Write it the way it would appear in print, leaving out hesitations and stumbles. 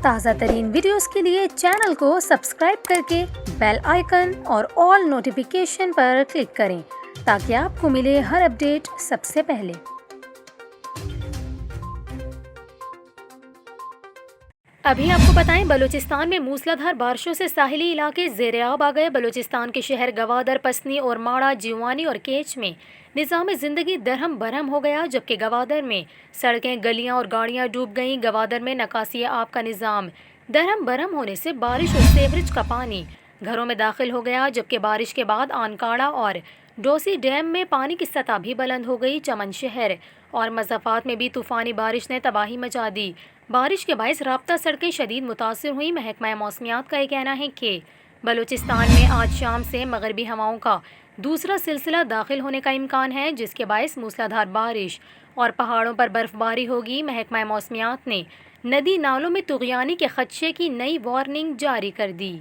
تازہ ترین ویڈیوز کے لیے چینل کو سبسکرائب کر کے بیل آئیکن اور آل نوٹیفیکیشن پر کلک کریں تاکہ آپ کو ملے ہر اپڈیٹ سب سے پہلے۔ ابھی آپ کو بتائیں، بلوچستان میں موسلادھار بارشوں سے ساحلی علاقے زیر آب آ گئے۔ بلوچستان کے شہر گوادر، پسنی اور ماڑا، جیوانی اور کیچ میں نظام زندگی درہم برہم ہو گیا، جبکہ گوادر میں سڑکیں، گلیاں اور گاڑیاں ڈوب گئیں۔ گوادر میں نکاسی آب کا نظام درہم برہم ہونے سے بارش اور سیوریج کا پانی گھروں میں داخل ہو گیا، جبکہ بارش کے بعد آنکاڑا اور ڈوسی ڈیم میں پانی کی سطح بھی بلند ہو گئی۔ چمن شہر اور مضافات میں بھی طوفانی بارش نے تباہی مچا دی۔ بارش کے باعث رابطہ سڑکیں شدید متاثر ہوئیں۔ محکمہ موسمیات کا یہ کہنا ہے کہ بلوچستان میں آج شام سے مغربی ہواؤں کا دوسرا سلسلہ داخل ہونے کا امکان ہے، جس کے باعث موسلادھار بارش اور پہاڑوں پر برف باری ہوگی۔ محکمہ موسمیات نے ندی نالوں میں طغیانی کے خدشے کی نئی وارننگ جاری کر دی۔